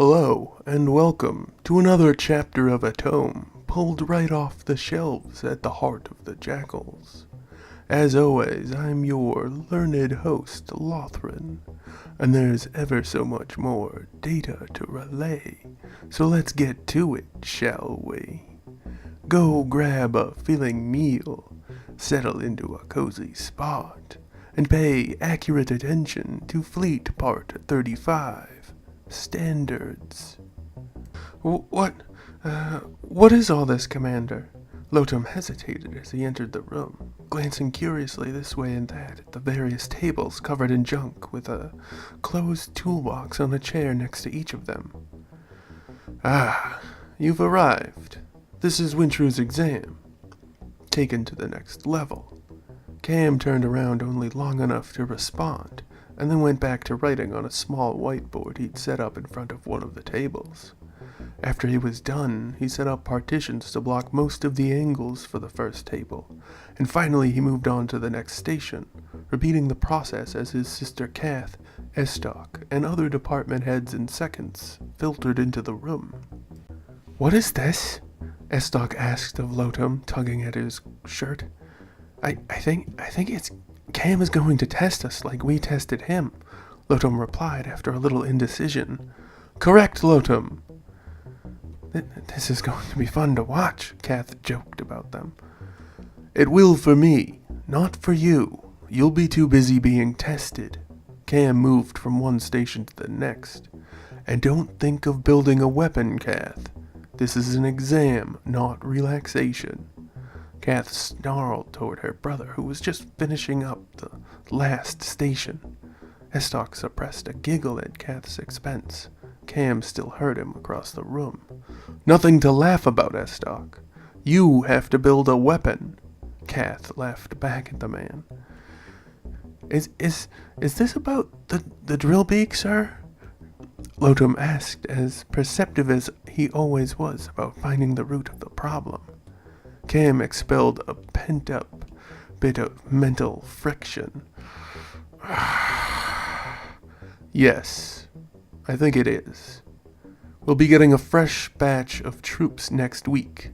Hello, and welcome to another chapter of a tome pulled right off the shelves at the heart of the Jakuls. As always, I'm your learned host, Lothran, and there's ever so much more data to relay, so let's get to it, shall we? Go grab a filling meal, settle into a cozy spot, and pay accurate attention to Fleet Part 35. Standards. What is all this, Commander? Lotum hesitated as he entered the room, glancing curiously this way and that at the various tables covered in junk with a closed toolbox on a chair next to each of them. Ah, you've arrived. This is Wintrew's exam. Taken to the next level. Cam turned around only long enough to respond, and then went back to writing on a small whiteboard he'd set up in front of one of the tables. After he was done, he set up partitions to block most of the angles for the first table, and finally he moved on to the next station, repeating the process as his sister Kath, Estoc, and other department heads and seconds filtered into the room. "What is this?" Estoc asked of Lotum, tugging at his shirt. I think it's Cam is going to test us like we tested him," Lotum replied after a little indecision. "Correct, Lotum." This is going to be fun to watch," Kath joked about them. "It will for me, not for you. You'll be too busy being tested." Cam moved from one station to the next. "And don't think of building a weapon, Kath. This is an exam, not relaxation." Kath snarled toward her brother, who was just finishing up the last station. Estoc suppressed a giggle at Kath's expense. Cam still heard him across the room. "Nothing to laugh about, Estoc. You have to build a weapon." Kath laughed back at the man. Is this about the drill beak, sir?" Lotum asked, as perceptive as he always was about finding the root of the problem. Cam expelled a pent-up bit of mental friction. "Yes, I think it is. We'll be getting a fresh batch of troops next week.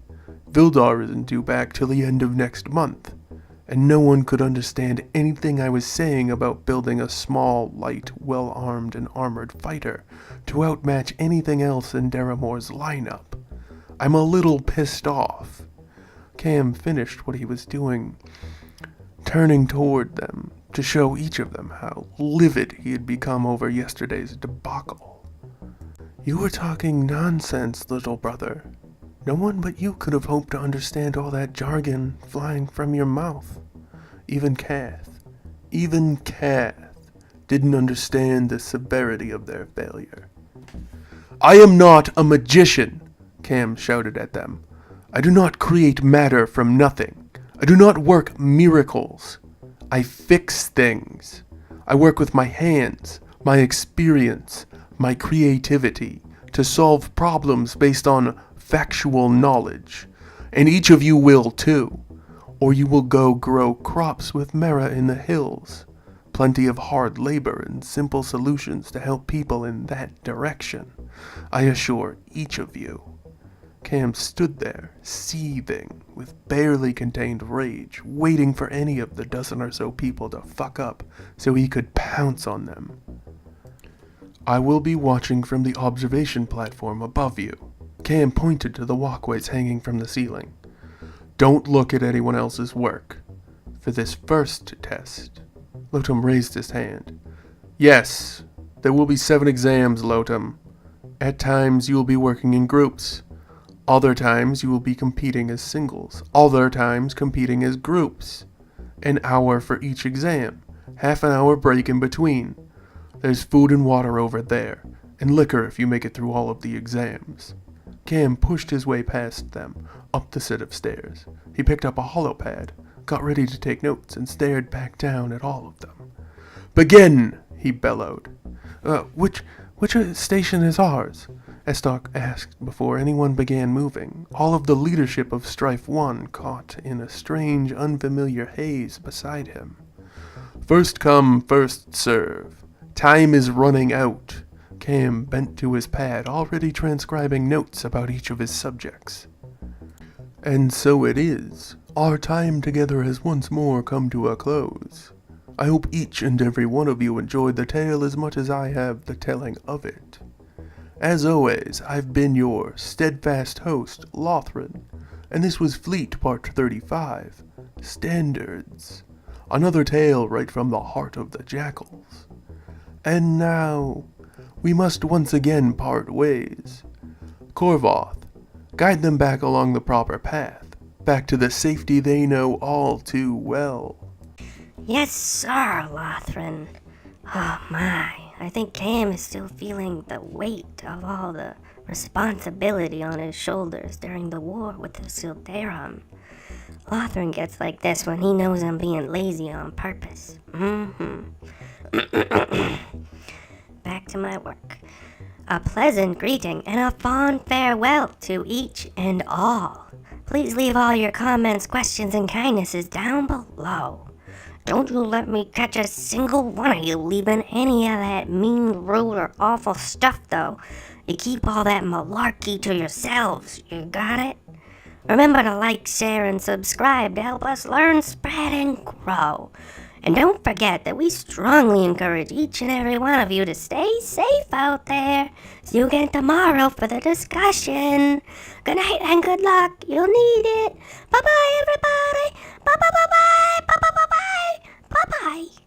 Vildar isn't due back till the end of next month, and no one could understand anything I was saying about building a small, light, well-armed and armored fighter to outmatch anything else in Daramore's lineup. I'm a little pissed off." Cam finished what he was doing, turning toward them to show each of them how livid he had become over yesterday's debacle. "You were talking nonsense, little brother. No one but you could have hoped to understand all that jargon flying from your mouth. Even Kath didn't understand the severity of their failure." "I am not a magician," Cam shouted at them. "I do not create matter from nothing. I do not work miracles. I fix things. I work with my hands, my experience, my creativity to solve problems based on factual knowledge. And each of you will too, or you will go grow crops with Mera in the hills. Plenty of hard labor and simple solutions to help people in that direction, I assure each of you." Cam stood there, seething, with barely contained rage, waiting for any of the dozen or so people to fuck up so he could pounce on them. "I will be watching from the observation platform above you." Cam pointed to the walkways hanging from the ceiling. "Don't look at anyone else's work. For this first test," Lotum raised his hand. "Yes, there will be 7 exams, Lotum. At times you will be working in groups. Other times you will be competing as singles. Other times competing as groups. An hour for each exam. Half an hour break in between. There's food and water over there, and liquor if you make it through all of the exams." Cam pushed his way past them, up the set of stairs. He picked up a holopad, got ready to take notes, and stared back down at all of them. "Begin!" he bellowed. Which station is ours?" Estoc asked before anyone began moving, all of the leadership of Strife 1 caught in a strange, unfamiliar haze beside him. "First come, first serve. Time is running out," Cam bent to his pad, already transcribing notes about each of his subjects. And so it is. Our time together has once more come to a close. I hope each and every one of you enjoyed the tale as much as I have the telling of it. As always, I've been your steadfast host, Lothran, and this was Fleet Part 35, Standards, another tale right from the heart of the Jakuls. And now, we must once again part ways. Korvoth, guide them back along the proper path, back to the safety they know all too well. Yes, sir, Lothran. Oh my, I think Cam is still feeling the weight of all the responsibility on his shoulders during the war with the Sildarum. Lothran gets like this when he knows I'm being lazy on purpose. Back to my work. A pleasant greeting and a fond farewell to each and all. Please leave all your comments, questions, and kindnesses down below. Don't you let me catch a single one of you leaving any of that mean, rude, or awful stuff, though. You keep all that malarkey to yourselves, you got it? Remember to like, share, and subscribe to help us learn, spread, and grow. And don't forget that we strongly encourage each and every one of you to stay safe out there. See you again tomorrow for the discussion. Good night and good luck. You'll need it. Bye-bye, everybody. Bye-bye, bye-bye. Bye-bye, bye-bye. Bye-bye.